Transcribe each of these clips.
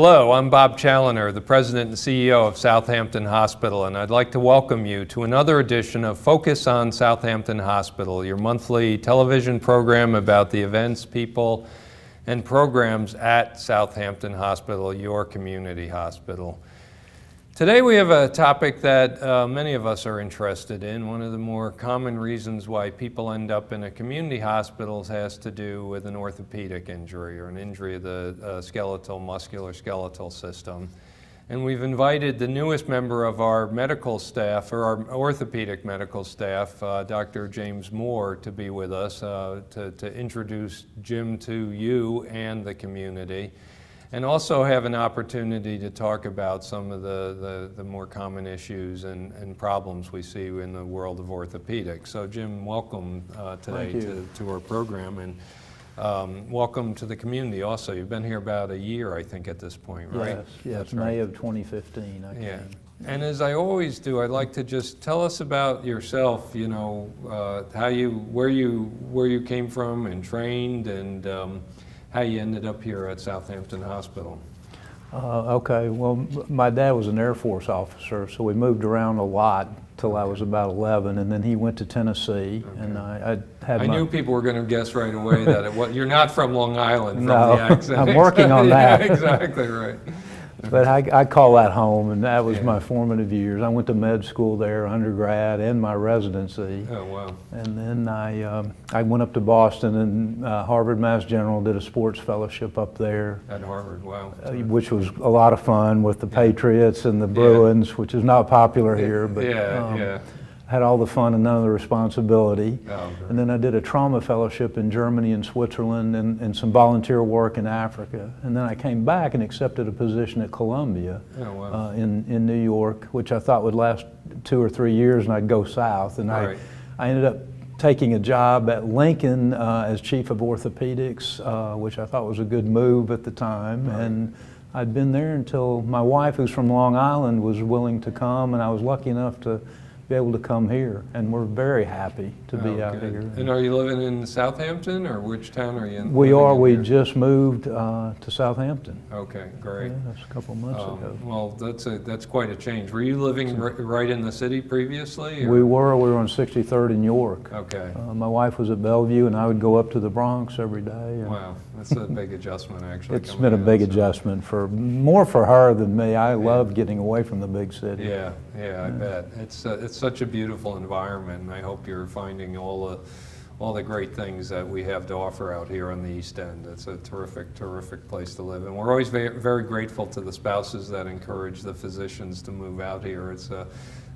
Hello, I'm Bob Challoner, the President and CEO of Southampton Hospital, and I'd like to welcome you to another edition of Focus on Southampton Hospital, your monthly television program about the events, people, and programs at Southampton Hospital, your community hospital. Today we have a topic that many of us are interested in. One of the more common reasons why people end up in a community hospital has to do with an orthopedic injury or an injury of the musculoskeletal system. And we've invited the newest member of our medical staff, or our orthopedic medical staff, Dr. James Moore, to be with us to introduce Jim to you and the community, and also have an opportunity to talk about some of the more common issues and problems we see in the world of orthopedics. So Jim, welcome today to our program, and welcome to the community also. You've been here about a year, I think, at this point, right? Yes, May of 2015 I came. Yeah. And as I always do, I'd like to just tell us about yourself, you know, where you came from and trained, and how you ended up here at Southampton Hospital. Okay, well, my dad was an Air Force officer, so we moved around a lot till I was about 11, and then he went to Tennessee, and I knew people were going to guess right away that you're not from Long Island, from no, the accent. I'm working on that. Yeah, exactly right. But I call that home, and that was my formative years. I went to med school there, undergrad, and my residency. Oh, wow. And then I went up to Boston, and Harvard Mass General did a sports fellowship up there. At Harvard, wow. Which was a lot of fun with the Patriots and the Bruins, which is not popular here, but had all the fun and none of the responsibility. Oh, and then I did a trauma fellowship in Germany and Switzerland and some volunteer work in Africa. And then I came back and accepted a position at Columbia in New York, which I thought would last 2 or 3 years, and I'd go south. And I ended up taking a job at Lincoln as chief of orthopedics, which I thought was a good move at the time. And I'd been there until my wife, who's from Long Island, was willing to come, and I was lucky enough to be able to come here, and we're very happy to be out here. And are you living in Southampton, or which town are you in? We just moved to Southampton. Okay, great. Yeah, that's a couple months ago. Well, that's quite a change. Were you living right in the city previously? Or? We were on 63rd in York. Okay. My wife was at Bellevue, and I would go up to the Bronx every day. Wow, that's a big adjustment, actually. It's been a big adjustment, more for her than me. I love getting away from the big city. Yeah, I bet. It's such a beautiful environment, and I hope you're finding all the great things that we have to offer out here on the East End. It's a terrific place to live, and we're always very grateful to the spouses that encourage the physicians to move out here. It's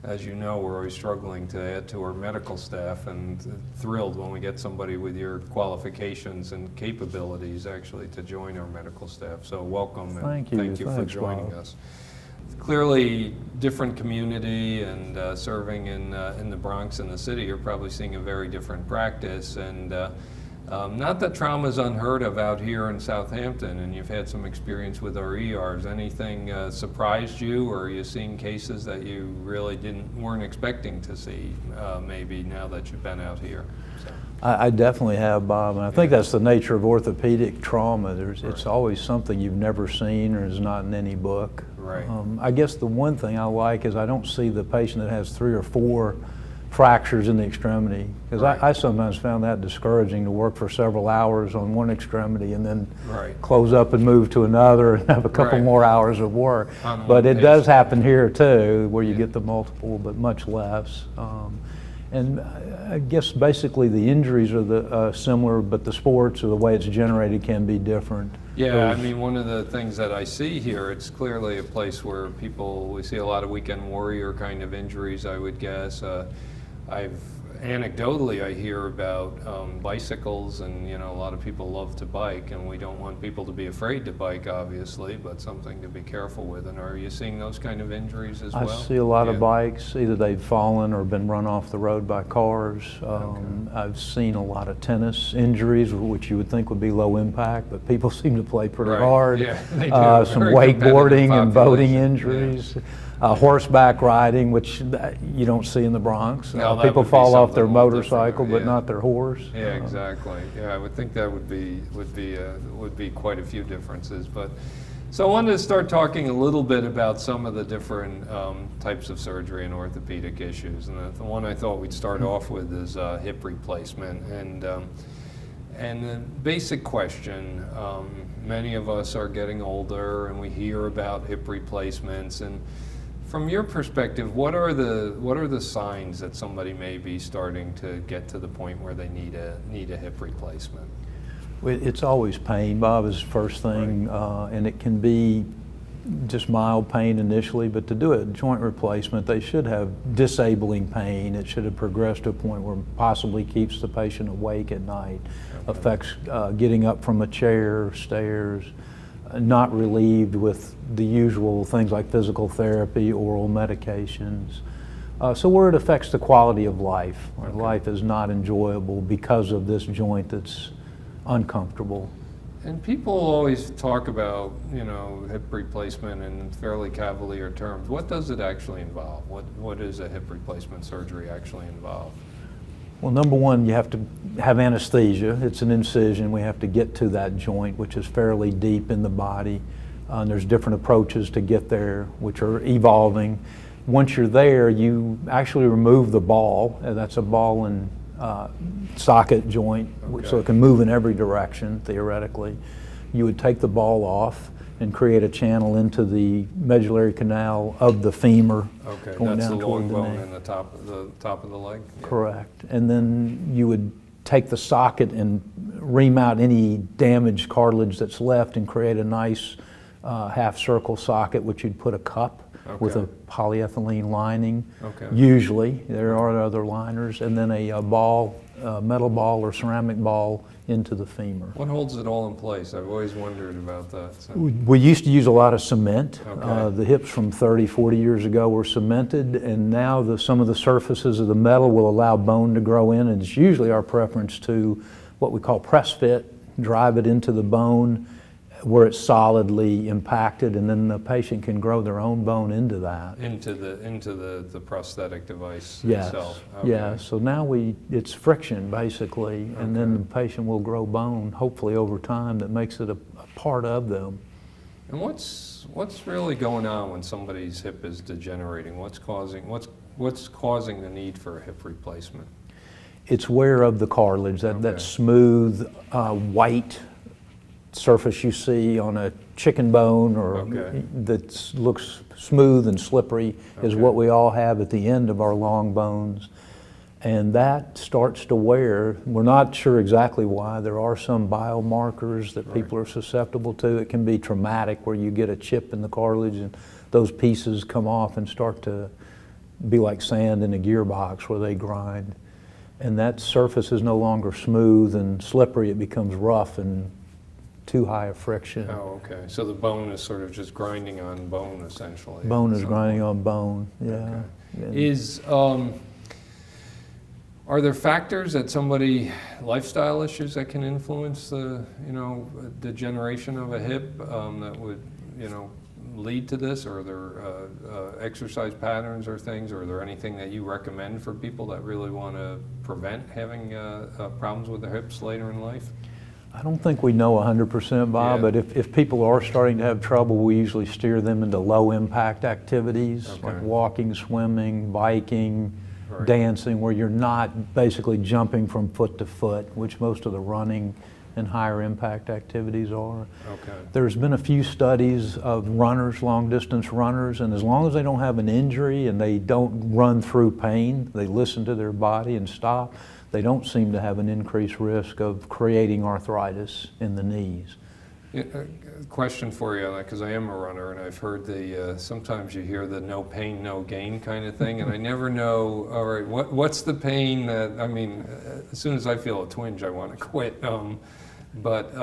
as you know, we're always struggling to add to our medical staff, and thrilled when we get somebody with your qualifications and capabilities actually to join our medical staff. So welcome, and thank you for joining us. Clearly, different community, and serving in the Bronx and the city, you're probably seeing a very different practice. And not that trauma is unheard of out here in Southampton, and you've had some experience with our ERs. Anything surprised you, or are you seeing cases that you really weren't expecting to see, maybe now that you've been out here? So. I definitely have, Bob, and I think that's the nature of orthopedic trauma. It's always something you've never seen or is not in any book. Right. I guess the one thing I like is I don't see the patient that has 3 or 4 fractures in the extremity, because I sometimes found that discouraging, to work for several hours on one extremity and then close up and move to another and have a couple more hours of work. But it does happen here too, where you get the multiple, but much less. And I guess basically the injuries are similar, but the sports or the way it's generated can be different. Yeah, I mean, one of the things that I see here, it's clearly a place where we see a lot of weekend warrior kind of injuries, I would guess. Anecdotally, I hear about bicycles, and a lot of people love to bike, and we don't want people to be afraid to bike, obviously, but something to be careful with. And are you seeing those kind of injuries as well? I see a lot of bikes, either they've fallen or been run off the road by cars. I've seen a lot of tennis injuries, which you would think would be low impact, but people seem to play pretty hard. Yeah, they do. Some wakeboarding and boating injuries. Horseback riding, which you don't see in the Bronx. No, people fall off their motorcycle, but not their horse. Yeah, exactly. Yeah, I would think that would be quite a few differences. But So I wanted to start talking a little bit about some of the different types of surgery and orthopedic issues. And the one I thought we'd start off with is hip replacement. And the basic question, many of us are getting older and we hear about hip replacements. And from your perspective, what are the signs that somebody may be starting to get to the point where they need a hip replacement? It's always pain, Bob, is the first thing, Right. And it can be just mild pain initially, but to do a joint replacement, they should have disabling pain. It should have progressed to a point where it possibly keeps the patient awake at night, Okay. affects getting up from a chair, stairs, not relieved with the usual things like physical therapy, oral medications. So where it affects the quality of life, where Okay. life is not enjoyable because of this joint that's uncomfortable. And people always talk about, hip replacement in fairly cavalier terms. What does it actually involve? What is a hip replacement surgery actually involve? Well, number one, you have to have anesthesia. It's an incision. We have to get to that joint, which is fairly deep in the body. And there's different approaches to get there, which are evolving. Once you're there, you actually remove the ball. That's a ball and socket joint, Okay. so it can move in every direction, theoretically. You would take the ball off and create a channel into the medullary canal of the femur. Okay, going that's down the toward long the bone knee. in the top of the leg? Yeah. Correct. And then you would take the socket and ream out any damaged cartilage that's left and create a nice half circle socket, which you'd put a cup with a Okay. polyethylene lining. Okay. Usually, there are other liners, and then a ball, metal ball or ceramic ball into the femur. What holds it all in place? I've always wondered about that. So. We used to use a lot of cement. Okay. The hips from 30, 40 years ago were cemented, and now some of the surfaces of the metal will allow bone to grow in, and it's usually our preference to what we call press fit, drive it into the bone where it's solidly impacted, and then the patient can grow their own bone into that. Into the prosthetic device Yes, itself? yeah. So now it's friction basically, and then the patient will grow bone, hopefully over time, that makes it a part of them. And what's really going on when somebody's hip is degenerating? What's causing the need for a hip replacement? It's wear of the cartilage, that smooth, white surface you see on a chicken bone or Okay. that looks smooth and slippery is Okay. what we all have at the end of our long bones. And that starts to wear. We're not sure exactly why. There are some biomarkers that people are susceptible to. It can be traumatic where you get a chip in the cartilage and those pieces come off and start to be like sand in a gearbox where they grind. And that surface is no longer smooth and slippery. It becomes rough and too high a friction. Oh, okay. So the bone is sort of just grinding on bone, essentially. Bone is So- grinding on bone, yeah. Okay. Are there factors that lifestyle issues that can influence the degeneration of a hip that would lead to this? Or are there exercise patterns or things? Or are there anything that you recommend for people that really want to prevent having problems with their hips later in life? I don't think we know 100%, Bob, Yeah. but if people are starting to have trouble, we usually steer them into low impact activities like Okay. walking, swimming, biking, Right. dancing, where you're not basically jumping from foot to foot, which most of the running and higher impact activities are. Okay. There's been a few studies of runners, long distance runners, and as long as they don't have an injury and they don't run through pain, they listen to their body and stop, they don't seem to have an increased risk of creating arthritis in the knees. Yeah, a question for you, because I am a runner, and I've heard sometimes you hear the no pain, no gain kind of thing, and I never know, all right, what's the pain that, as soon as I feel a twinge, I want to quit. But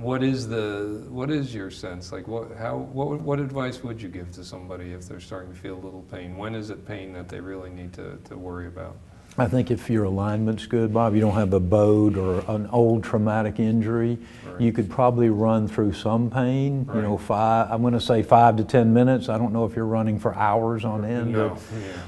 what is your sense? Like, what advice would you give to somebody if they're starting to feel a little pain? When is it pain that they really need to worry about? I think if your alignment's good, Bob, you don't have a bowed or an old traumatic injury, Right. you could probably run through some pain, Right. you know, I'm going to say 5 to 10 minutes. I don't know if you're running for hours on end. No,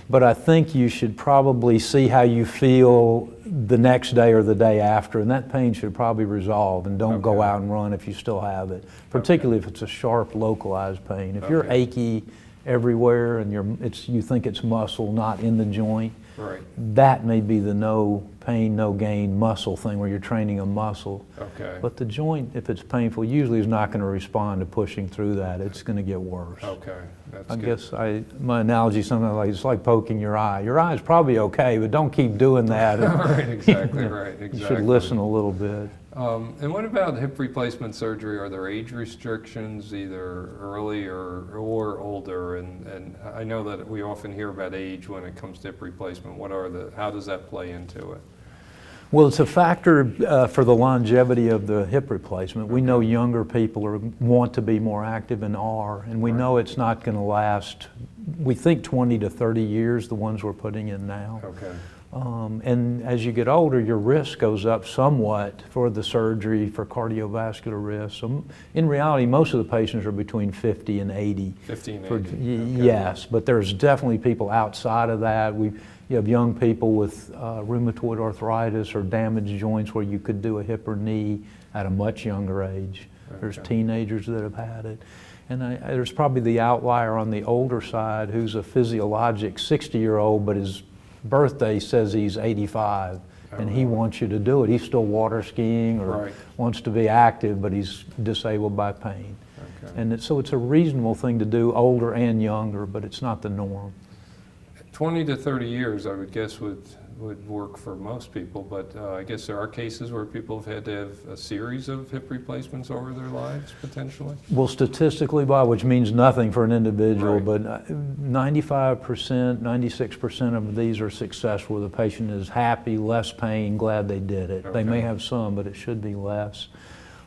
But I think you should probably see how you feel the next day or the day after, and that pain should probably resolve, and don't go Okay. out and run if you still have it, particularly if it's a sharp localized pain. If you're Okay. achy everywhere and you think it's muscle, not in the joint, Right. that may be the no pain, no gain muscle thing where you're training a muscle. Okay. But the joint, if it's painful, usually is not going to respond to pushing through that. It's going to get worse. Okay. That's I good. guess my analogy is something like, it's like poking your eye. Your eye's probably okay, but don't keep doing that. Right, exactly, right, You exactly. should listen a little bit. And what about hip replacement surgery? Are there age restrictions, either early or older? And I know that we often hear about age when it comes to hip replacement. How does that play into it? Well, it's a factor for the longevity of the hip replacement. We know younger people want to be more active and are, and we know it's not going to last, we think 20 to 30 years, the ones we're putting in now. Okay. And as you get older, your risk goes up somewhat for the surgery, for cardiovascular risk. So in reality, most of the patients are between 50 and 80. 50 and 80. Okay. Yes, but there's definitely people outside of that. You have young people with rheumatoid arthritis or damaged joints where you could do a hip or knee at a much younger age. There's Okay. teenagers that have had it. And there's probably the outlier on the older side who's a physiologic 60-year-old, but his birthday says he's 85, and he wants you to do it. He's still water skiing or Right. wants to be active, but he's disabled by pain. Okay. And so it's a reasonable thing to do, older and younger, but it's not the norm. 20 to 30 years, I would guess, would work for most people, but I guess there are cases where people have had to have a series of hip replacements over their lives, potentially? Well, statistically, Bob, which means nothing for an individual, Right. but 95%, 96% of these are successful. The patient is happy, less pain, glad they did it. They may Okay. have some, but it should be less.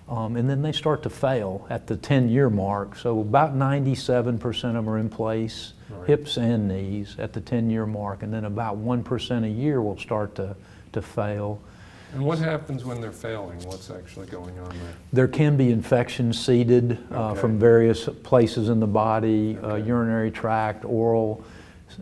And then they start to fail at the 10-year mark. So about 97% of them are in place, Right. hips and knees, at the 10-year mark. And then about 1% a year will start to fail. And what happens when they're failing? What's actually going on there? There can be infections seeded Okay. from various places in the body, Okay. urinary tract, oral.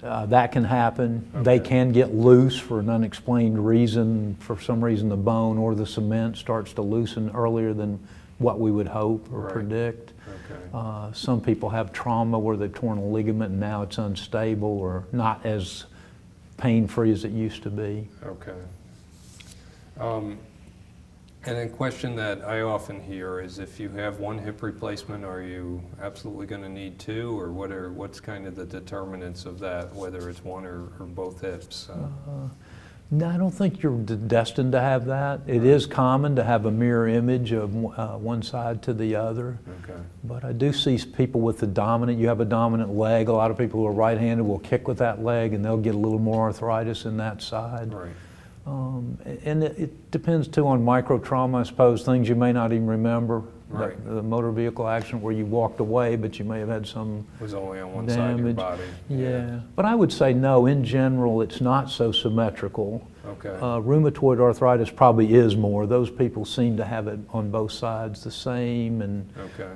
That can happen. They Okay. can get loose for an unexplained reason. For some reason, the bone or the cement starts to loosen earlier than what we would hope or Right. predict. Okay. Some people have trauma where they've torn a ligament and now it's unstable or not as pain-free as it used to be. Okay. And a question that I often hear is, if you have one hip replacement, are you absolutely going to need two, or what's kind of the determinants of that, whether it's one or both hips? No, I don't think you're destined to have that. It is common to have a mirror image of one side to the other. Okay. But I do see people with you have a dominant leg. A lot of people who are right-handed will kick with that leg and they'll get a little more arthritis in that side. Right. And it depends too on micro trauma, I suppose, things you may not even remember. Right. The motor vehicle accident where you walked away, but you may have had some Was only on one side of your damage. body. Yeah. But I would say no, in general, it's not so symmetrical. Okay. Rheumatoid arthritis probably is more. Those people seem to have it on both sides the same and Okay.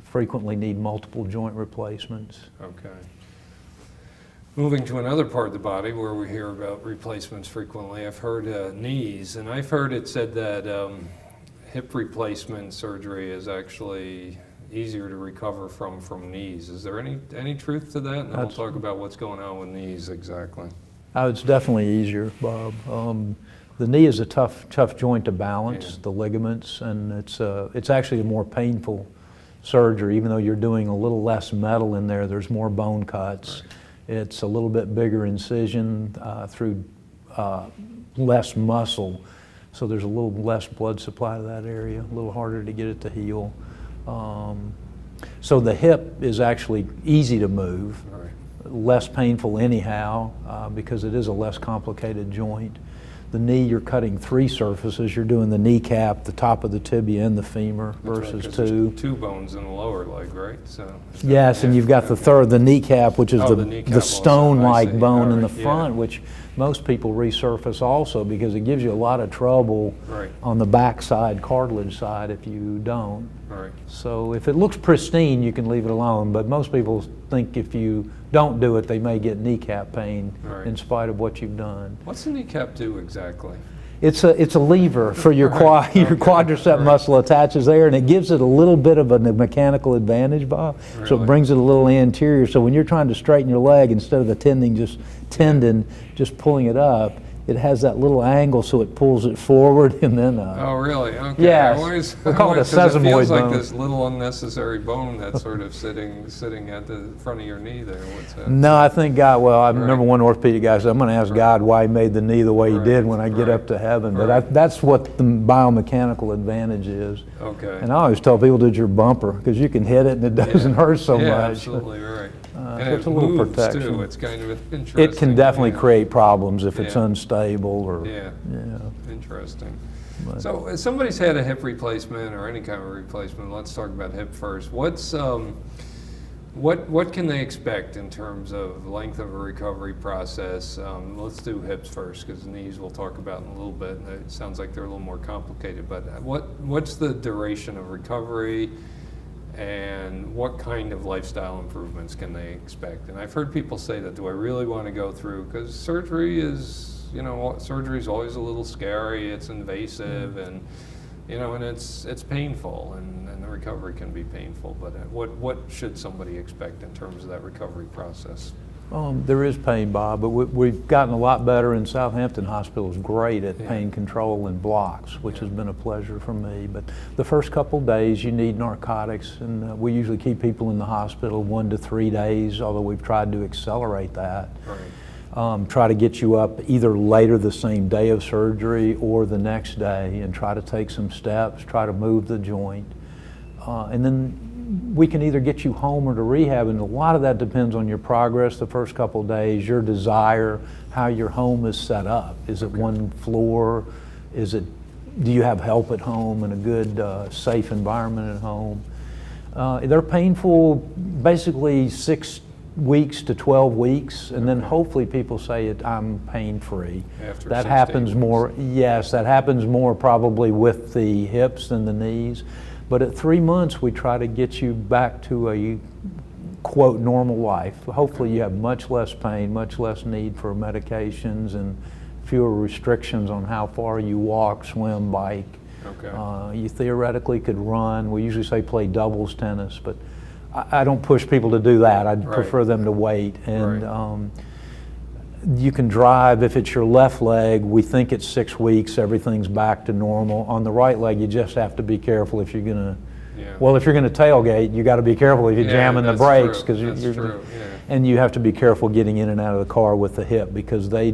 frequently need multiple joint replacements. Okay. Moving to another part of the body where we hear about replacements frequently, I've heard knees, and I've heard it said that hip replacement surgery is actually easier to recover from knees. Is there any truth to that? And then we'll talk about what's going on with knees exactly. It's definitely easier, Bob. The knee is a tough joint to balance, Yeah. the ligaments, and it's actually a more painful surgery. Even though you're doing a little less metal in there, there's more bone cuts. Right. It's a little bit bigger incision through less muscle, so there's a little less blood supply to that area, a little harder to get it to heal. So the hip is actually easy to move, Right. less painful anyhow, because it is a less complicated joint. The knee, you're cutting 3 surfaces. You're doing the kneecap, the top of the tibia, and the femur versus 2. There's 2 bones in the lower leg, right? So yes, and you've got the third, the kneecap, which is the stone-like bone in the front, which most people resurface also because it gives you a lot of trouble on the backside cartilage side if you don't. Right. So if it looks pristine, you can leave it alone, but most people think if you don't do it, they may get kneecap pain in spite of what you've done. What's the kneecap do exactly? It's a lever for your your quadricep muscle attaches there, and it gives it a little bit of a mechanical advantage, Bob. Really? So it brings it a little anterior. So when you're trying to straighten your leg, instead of the tendon just pulling it up, it has that little angle, so it pulls it forward, and then. Oh, really? Okay. Yes. We call it a sesamoid bone. It feels like this little unnecessary bone that's sort of sitting at the front of your knee there. What's that? No, I think God. Well, I remember one orthopedic guy said, "I'm going to ask God why He made the knee the way He did when I get up to heaven." But that's what the biomechanical advantage is. Okay. And I always tell people, "Did your bumper?" Because you can hit it and it doesn't hurt so much. Absolutely right. And so it's it a little moves protection. too. It's kind of interesting. It can definitely create problems if it's unstable or. Interesting. So if somebody's had a hip replacement or any kind of replacement, let's talk about hip first. What's what can they expect in terms of length of a recovery process? Let's do hips first, because knees we'll talk about in a little bit. It sounds like they're a little more complicated, but what's the duration of recovery, and what kind of lifestyle improvements can they expect? And I've heard people say that, do I really want to go through, because surgery is, surgery is always a little scary, it's invasive, and and it's painful, and the recovery can be painful, but what should somebody expect in terms of that recovery process? There is pain, Bob, but we've gotten a lot better, and Southampton Hospital is great at pain control in blocks, which has been a pleasure for me. But the first couple days you need narcotics, and we usually keep people in the hospital 1 to 3 days, although we've tried to accelerate that. Try to get you up either later the same day of surgery or the next day, and try to take some steps, try to move the joint. And then we can either get you home or to rehab, and a lot of that depends on your progress the first couple of days, your desire, how your home is set up. Is it one floor? Do you have help at home and a good, safe environment at home? They're painful basically 6 weeks to 12 weeks, and then hopefully people say I'm pain-free. That happens more, yes, that happens more probably with the hips than the knees. But at 3 months, we try to get you back to a, quote, normal life. Hopefully you have much less pain, much less need for medications, and fewer restrictions on how far you walk, swim, bike. You theoretically could run. We usually say play doubles tennis, but I don't push people to do that. I'd prefer them to wait. And you can drive. If it's your left leg, we think it's 6 weeks, everything's back to normal. On the right leg, you just have to be careful if you're gonna, well, if you're gonna tailgate, you gotta be careful if you're jamming the brakes, because and you have to be careful getting in and out of the car with the hip, because they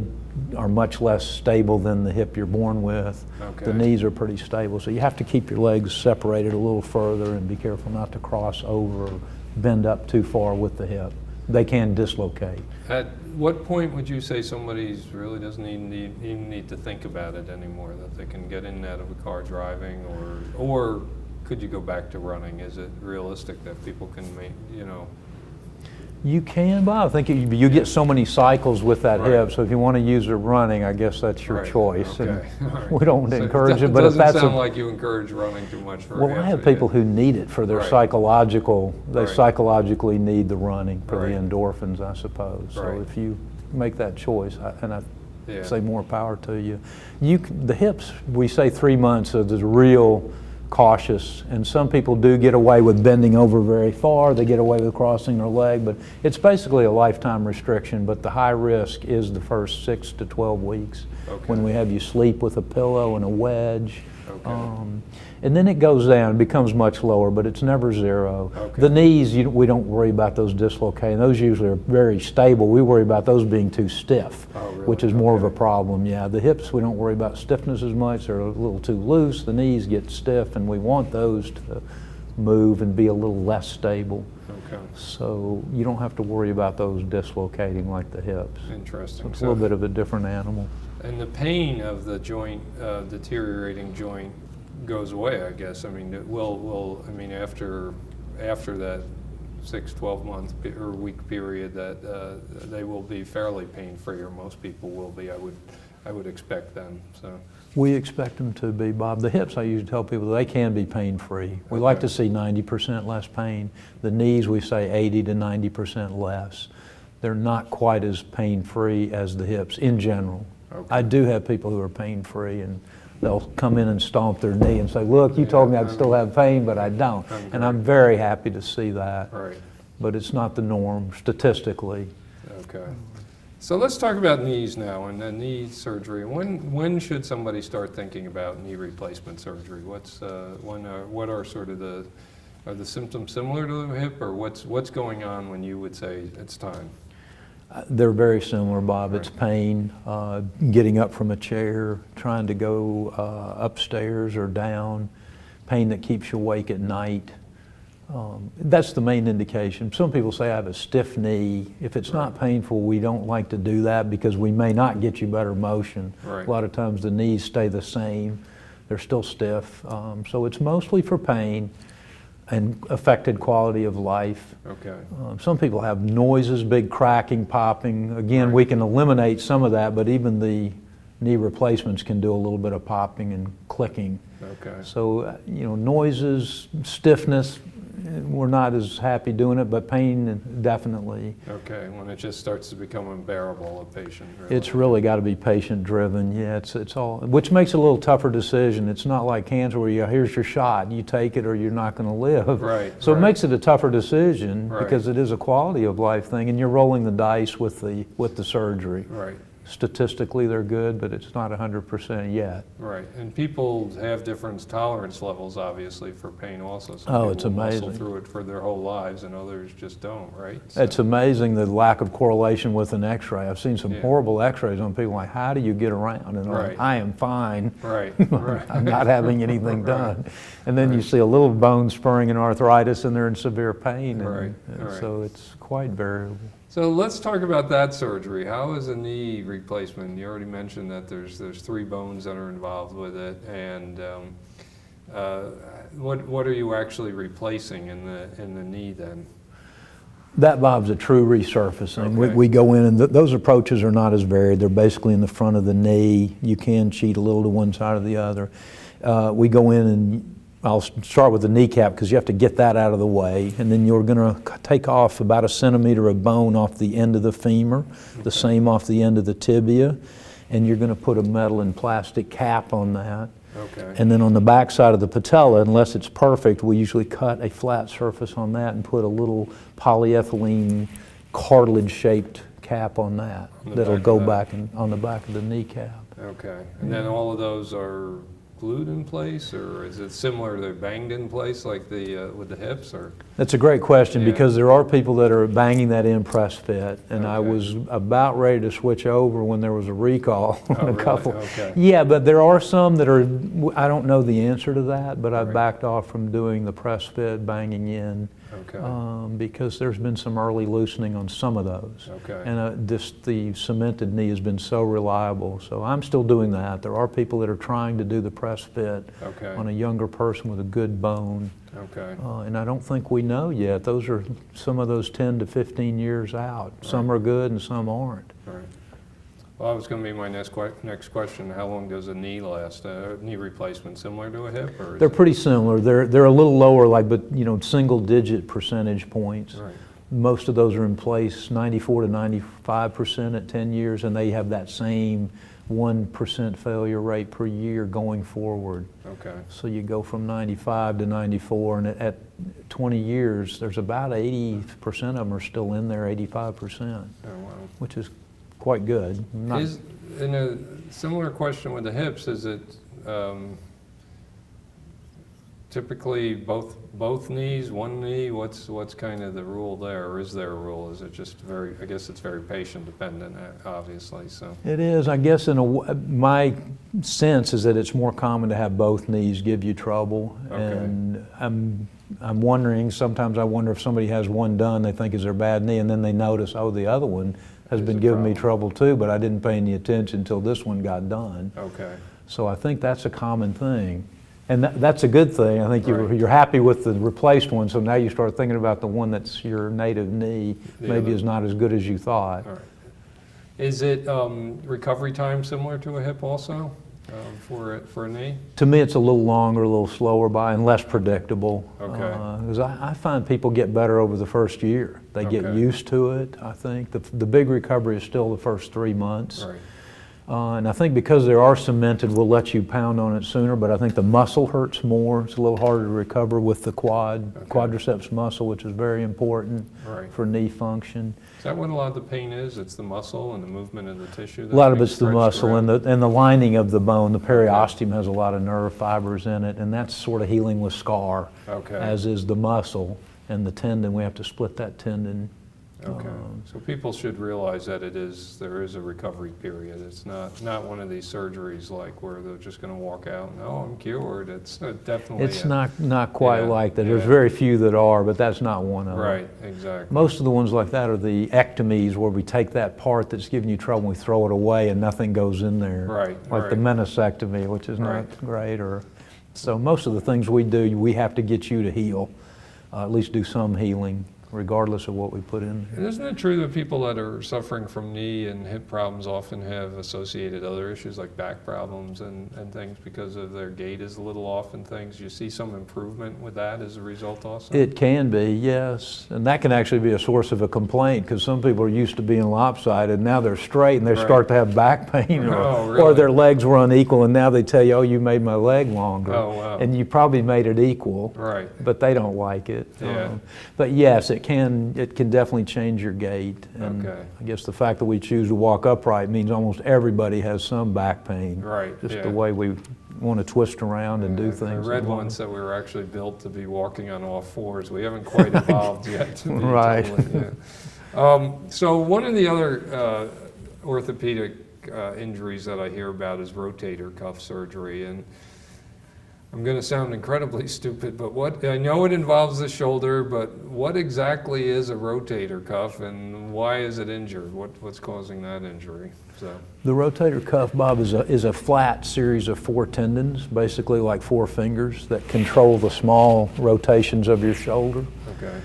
are much less stable than the hip you're born with. The knees are pretty stable, so you have to keep your legs separated a little further and be careful not to cross over or bend up too far with the hip. They can dislocate. At what point would you say somebody really doesn't even need to think about it anymore, that they can get in and out of a car driving, or could you go back to running? Is it realistic that people can make, You can, but I think you get so many cycles with that hip, so if you want to use it running, I guess that's your choice. And we don't encourage it, but if that's it doesn't sound like you encourage running too much for Well, I have people who need it for their psychological, they psychologically need the running for the endorphins, I suppose. So if you make that choice, and I say more power to you. The hips, we say 3 months is real cautious, and some people do get away with bending over very far, they get away with crossing their leg, but it's basically a lifetime restriction. But the high risk is the first 6 to 12 weeks when we have you sleep with a pillow and a wedge. And then it goes down, it becomes much lower, but it's never zero. The knees, we don't worry about those dislocating. Those usually are very stable. We worry about those being too stiff, which is more of a problem. The hips, we don't worry about stiffness as much. They're a little too loose. The knees get stiff, and we want those to move and be a little less stable. Okay. So you don't have to worry about those dislocating like the hips. Interesting. So it's a little bit of a different animal. And the pain of the joint, deteriorating joint, goes away, I guess. I mean, I mean, after that 6-12 month or week period, that they will be fairly pain-free, or most people will be. I would expect them. So. We expect them to be, Bob. The hips, I usually tell people, they can be pain-free. We like to see 90% less pain. The knees, we say 80 to 90% less. They're not quite as pain-free as the hips in general. Okay. I do have people who are pain-free, and they'll come in and stomp their knee and say, look, you told me I'd still have pain, but I don't. And I'm very happy to see that. Right. But it's not the norm statistically. Okay. So let's talk about knees now, and then knee surgery. When should somebody start thinking about knee replacement surgery? What are sort of are the symptoms similar to the hip, or what's going on when you would say it's time? They're very similar, Bob. Right. It's pain, getting up from a chair, trying to go upstairs or down, pain that keeps you awake at night. That's the main indication. Some people say I have a stiff knee. If it's not painful, we don't like to do that because we may not get you better motion. Right. A lot of times the knees stay the same. They're still stiff. So it's mostly for pain and affected quality of life. Okay. Some people have noises, big cracking, popping. Again, Right. we can eliminate some of that, but even the knee replacements can do a little bit of popping and clicking. Okay. So, noises, stiffness, we're not as happy doing it, but pain, definitely. Okay, when it just starts to become unbearable, a patient. Really. It's really got to be patient-driven. Yeah, it's all, which makes it a little tougher decision. It's not like cancer where here's your shot, you take it or you're not going to live. Right. So right. It makes it a tougher decision Right. because it is a quality of life thing, and you're rolling the dice with the surgery. Right. Statistically, they're good, but it's not 100% yet. Right, and people have different tolerance levels, obviously, for pain also. Some It's people will amazing. muscle through it for their whole lives, and others just don't, right? It's amazing the lack of correlation with an x-ray. I've seen some horrible x-rays on people like, how do you get around? And Right. like, I am fine. Right, right. I'm not having anything done. And then you see a little bone spurring in arthritis and they're in severe pain. And, Right, and right. so it's quite variable. So let's talk about that surgery. How is a knee replacement? You already mentioned that there's 3 bones that are involved with it, and what are you actually replacing in the knee then? That, Bob's, a true resurfacing. Okay. We go in, and those approaches are not as varied. They're basically in the front of the knee. You can cheat a little to one side or the other. We go in and I'll start with the kneecap because you have to get that out of the way, and then you're going to take off about 1 centimeter of bone off the end of the femur, the same off the end of the tibia, and you're going to put a metal and plastic cap on that. Okay. And then on the back side of the patella, unless it's perfect, we usually cut a flat surface on that and put a little polyethylene cartilage-shaped cap on that that'll go back on the back of the kneecap. Okay, and then all of those are glued in place, or is it similar? They're banged in place like with the hips, or? That's a great question, Yeah. because there are people that are banging that in press fit, and I Okay. was about ready to switch over when there was a recall on a really? couple. Okay. Yeah, but there are some that are, I don't know the answer to that, but I've Right. backed off from doing the press fit banging in. Okay. Because there's been some early loosening on some of those. Okay. And the cemented knee has been so reliable. So I'm still doing that. There are people that are trying to do the press fit Okay. on a younger person with a good bone. Okay. And I don't think we know yet. Those are some of those 10 to 15 years out. Some are good and some aren't. Right. Well, that was going to be my next question. How long does a knee last? Knee replacement similar to a hip, or? They're pretty similar. They're a little lower, but single-digit percentage points. Right. Most of those are in place 94 to 95% at 10 years, and they have that same 1% failure rate per year going forward. Okay. So you go from 95 to 94, and at 20 years, there's about 80% of them are still in there, 85%, Oh, wow. which is quite good. In a similar question with the hips, is it typically both knees, one knee? What's kind of the rule there, or is there a rule? Is it just I guess it's very patient dependent, obviously. So it is. I guess my sense is that it's more common to have both knees give you trouble, okay. and I'm wondering. Sometimes I wonder if somebody has one done, they think is their bad knee, and then they notice, oh, the other one has been giving me trouble too, but I didn't pay any attention until this one got done. Okay. So I think that's a common thing. And that's a good thing. I think Right. you're happy with the replaced one, so now you start thinking about the one that's your native knee, maybe is not as good as you thought. All right. Is it recovery time similar to a hip also for a knee? To me, it's a little longer, a little slower and less predictable. Okay. Because I find people get better over the first year. They get Okay. used to it, I think. The big recovery is still the first 3 months. Right. And I think because they are cemented, we'll let you pound on it sooner, but I think the muscle hurts more. It's a little harder to recover with the quadriceps muscle, which is very important Right. for knee function. Is that what a lot of the pain is? It's the muscle and the movement of the tissue? A lot of it's the muscle and the lining of the bone. The periosteum has a lot of nerve fibers in it, and that's sort of healing with scar, as is the muscle. And the tendon, we have to split that tendon. Okay, so people should realize that there is a recovery period. It's not one of these surgeries like where they're just going to walk out and, oh, I'm cured. It's definitely. It's not quite like that. There's very few that are, but that's not one of them. Right, exactly. Most of the ones like that are the ectomies, where we take that part that's giving you trouble and we throw it away and nothing goes in there. Right. Like the meniscectomy, which is not great. So most of the things we do, we have to get you to heal, at least do some healing, regardless of what we put in there. And isn't it true that people that are suffering from knee and hip problems often have associated other issues like back problems and things because of their gait is a little off and things? You see some improvement with that as a result also? It can be, yes. And that can actually be a source of a complaint, because some people are used to being lopsided, now they're straight and they start to have back pain, or their legs were unequal and now they tell you, oh, you made my leg longer. Oh, wow. And you probably made it equal, but they don't like it. Yeah. But yes, it can definitely change your gait. And I guess the fact that we choose to walk upright means almost everybody has some back pain. Right. Just the way we want to twist around and do things. I read once that we were actually built to be walking on all fours. We haven't quite evolved yet to be totally, so one of the other orthopedic injuries that I hear about is rotator cuff surgery, and I'm going to sound incredibly stupid, but I know it involves the shoulder, but what exactly is a rotator cuff and why is it injured? What's causing that injury? The rotator cuff, Bob, is a flat series of 4 tendons, basically like 4 fingers, that control the small rotations of your shoulder. Okay.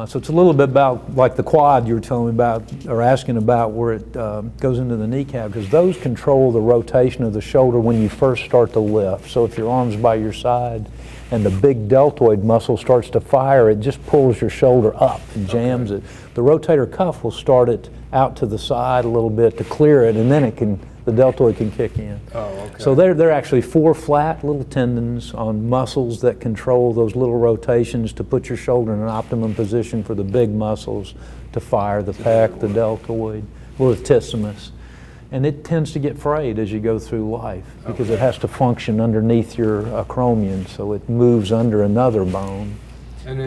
So it's a little bit about like the quad you were telling me about, or asking about, where it goes into the kneecap, because those control the rotation of the shoulder when you first start to lift. So if your arm's by your side and the big deltoid muscle starts to fire, it just pulls your shoulder up and jams it. The rotator cuff will start it out to the side a little bit to clear it, and then the deltoid can kick in. Oh, okay. So they're actually 4 flat little tendons on muscles that control those little rotations to put your shoulder in an optimum position for the big muscles to fire, the pec, the deltoid, or the latissimus. And it tends to get frayed as you go through life because it has to function underneath your acromion, so it moves under another bone. And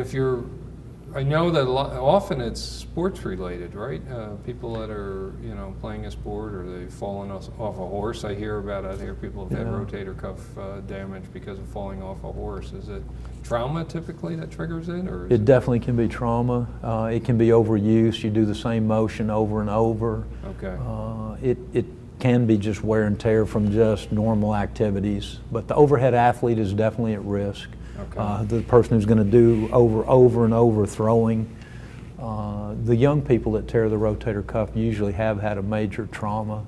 I know that often it's sports related, right? People that are, playing a sport, or they've fallen off a horse. I hear people have had rotator cuff damage because of falling off a horse. Is it trauma typically that triggers it? Or it definitely can be trauma. It can be overuse. You do the same motion over and over. Okay. It can be just wear and tear from just normal activities, but the overhead athlete is definitely at risk. Okay. The person who's going to do over and over throwing. The young people that tear the rotator cuff usually have had a major trauma.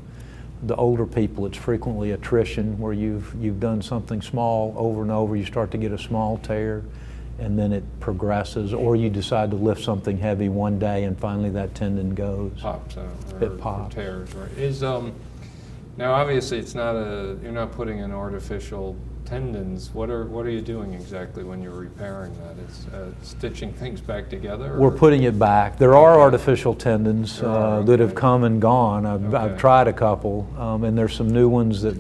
The older people, it's frequently attrition, where you've done something small over and over, you start to get a small tear, and then it progresses, or you decide to lift something heavy one day and finally that tendon goes. Pops out. It pops. Or tears, right? Now obviously you're not putting in artificial tendons. What are you doing exactly when you're repairing that? It's stitching things back together? We're putting it back. There are artificial tendons that have come and gone. I've tried a couple, and there's some new ones that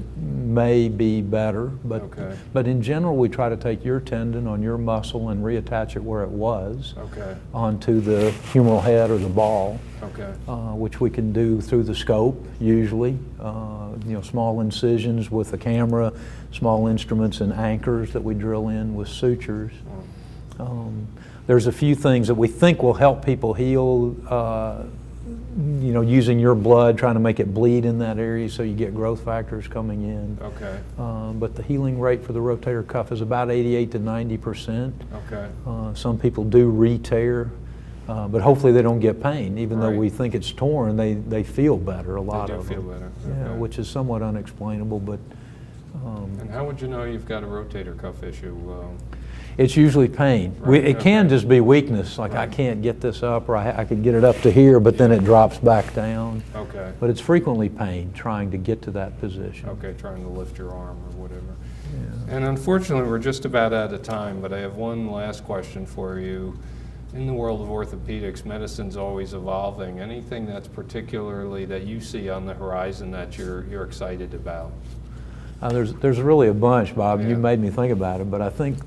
may be better, but Okay. but in general we try to take your tendon on your muscle and reattach it where it was Okay. onto the humeral head or the ball, Okay. which we can do through the scope usually. Small incisions with a camera, small instruments and anchors that we drill in with sutures. There's a few things that we think will help people heal, using your blood, trying to make it bleed in that area so you get growth factors coming in. Okay. But the healing rate for the rotator cuff is about 88 to 90%. Okay. Some people do re-tear, but hopefully they don't get pain. Even though Right. we think it's torn, they feel better, a lot They do of feel them. better. Yeah, Okay. which is somewhat unexplainable, but And how would you know you've got a rotator cuff issue? it's usually pain. Right, It can okay. just be weakness, like I Right. can't get this up, or I could get it up to here, but then it drops back down. Okay. But it's frequently pain trying to get to that position. Okay, trying to lift your arm or whatever. Yeah. And unfortunately, we're just about out of time, but I have one last question for you. In the world of orthopedics, medicine's always evolving. Anything that's particularly that you see on the horizon that you're excited about? There's really a bunch, Bob. Yeah. You made me think about it, but I think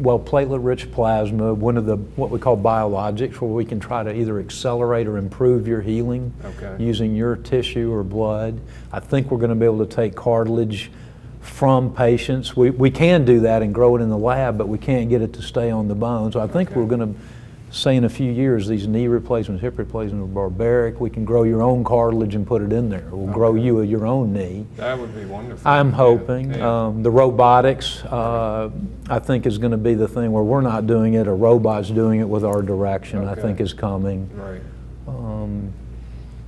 platelet-rich plasma, one of the what we call biologics, where we can try to either accelerate or improve your healing Okay. using your tissue or blood. I think we're going to be able to take cartilage from patients. We can do that and grow it in the lab, but we can't get it to stay on the bone. So I think Okay. we're going to say in a few years these knee replacements, hip replacements are barbaric. We can grow your own cartilage and put it in there. We'll grow Okay. you your own knee. That would be wonderful. I'm Yeah, hoping. yeah. The robotics, I think, is going to be the thing where we're not doing it, a robot's doing it with our direction, I Okay. think is coming. Right.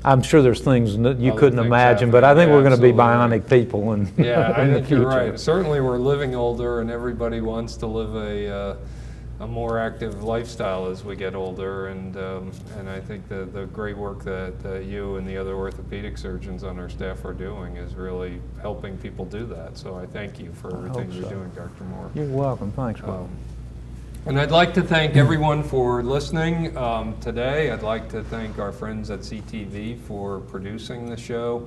I'm sure there's things that you Other couldn't things imagine, but I happening. think we're going to be Yeah, bionic people in, Yeah, I in the think you're future. right. Certainly we're living older and everybody wants to live a more active lifestyle as we get older, and I think the great work that you and the other orthopedic surgeons on our staff are doing is really helping people do that. So I thank you for everything you're so. doing, Dr. Moore. You're welcome. Thanks, Bob. And I'd like to thank everyone for listening today. I'd like to thank our friends at CTV for producing the show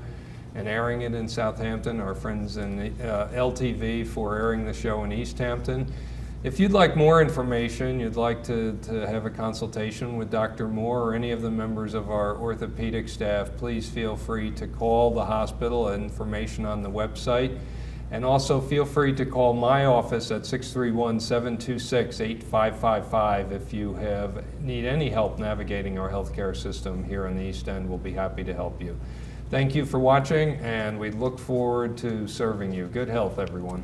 and airing it in Southampton, our friends in LTV for airing the show in East Hampton. If you'd like more information, you'd like to have a consultation with Dr. Moore or any of the members of our orthopedic staff, please feel free to call the hospital. Information on the website. And also feel free to call my office at 631-726-8555 if you need any help navigating our healthcare system here in the East End. We'll be happy to help you. Thank you for watching, and we look forward to serving you. Good health, everyone.